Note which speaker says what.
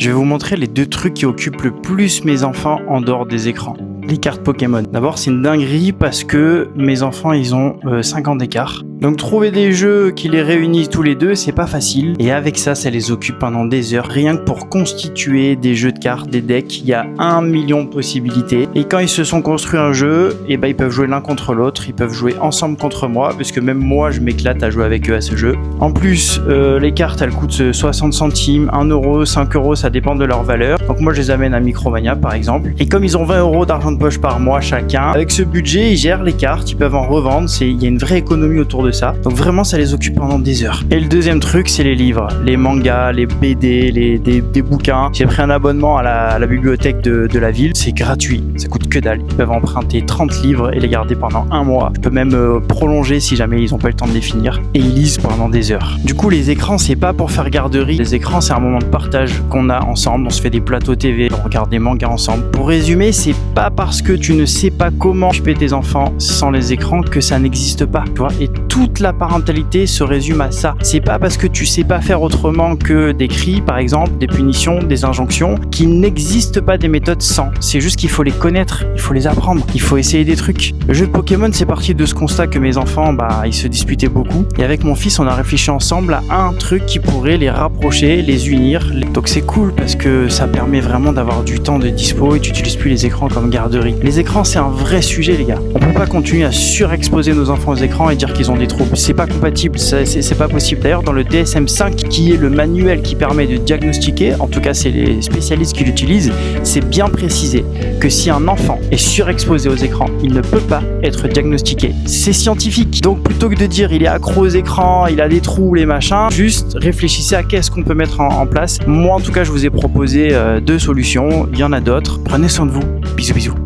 Speaker 1: Je vais vous montrer les 2 trucs qui occupent le plus mes enfants en dehors des écrans. Les cartes Pokémon. D'abord, c'est une dinguerie parce que mes enfants, ils ont 5 ans d'écart. Donc trouver des jeux qui les réunissent tous les deux, c'est pas facile. Et avec ça, ça les occupe pendant des heures. Rien que pour constituer des jeux de cartes, des decks, il y a 1 million de possibilités. Et quand ils se sont construits un jeu, et ben ils peuvent jouer l'un contre l'autre. Ils peuvent jouer ensemble contre moi, parce que même moi, je m'éclate à jouer avec eux à ce jeu. En plus, les cartes, elles coûtent 60 centimes, 1 euro, 5 euros, ça dépend de leur valeur. Donc moi, je les amène à Micromania, par exemple. Et comme ils ont 20 euros d'argent de poche par mois chacun, avec ce budget, ils gèrent les cartes, ils peuvent en revendre. Il y a une vraie économie autour de ça. Donc vraiment, ça les occupe pendant des heures. Et le deuxième truc, c'est les livres, les mangas, les BD, des bouquins. J'ai pris un abonnement à la bibliothèque de la ville. C'est gratuit, ça coûte que dalle. Ils peuvent emprunter 30 livres et les garder pendant 1 mois. Je peux même prolonger si jamais ils n'ont pas le temps de les finir. Et ils lisent pendant des heures. Du coup, les écrans, c'est pas pour faire garderie. Les écrans, c'est un moment de partage qu'on a ensemble. On se fait des plateaux TV, on regarde des mangas ensemble. Pour résumer, c'est pas parce que tu ne sais pas comment occuper tes enfants sans les écrans que ça n'existe pas, tu vois. Et toute la parentalité se résume à ça. C'est pas parce que tu sais pas faire autrement que des cris, par exemple, des punitions, des injonctions, qu'il n'existe pas des méthodes sans. C'est juste qu'il faut les connaître, il faut les apprendre, il faut essayer des trucs. Le jeu de Pokémon, c'est parti de ce constat que mes enfants, ils se disputaient beaucoup. Et avec mon fils, on a réfléchi ensemble à un truc qui pourrait les rapprocher, les unir. Donc c'est cool parce que ça permet vraiment d'avoir du temps de dispo et tu n'utilises plus les écrans comme garderie. Les écrans, c'est un vrai sujet, les gars. On peut pas continuer à surexposer nos enfants aux écrans et dire qu'ils ont des troubles. C'est pas compatible, c'est pas possible. D'ailleurs, dans le DSM-5, qui est le manuel qui permet de diagnostiquer, en tout cas c'est les spécialistes qui l'utilisent, c'est bien précisé que si un enfant est surexposé aux écrans, il ne peut pas être diagnostiqué. C'est scientifique. Donc plutôt que de dire il est accro aux écrans, il a des troubles et machin, juste réfléchissez à qu'est-ce qu'on peut mettre en place. Moi en tout cas, je vous ai proposé 2 solutions, il y en a d'autres. Prenez soin de vous. Bisous bisous.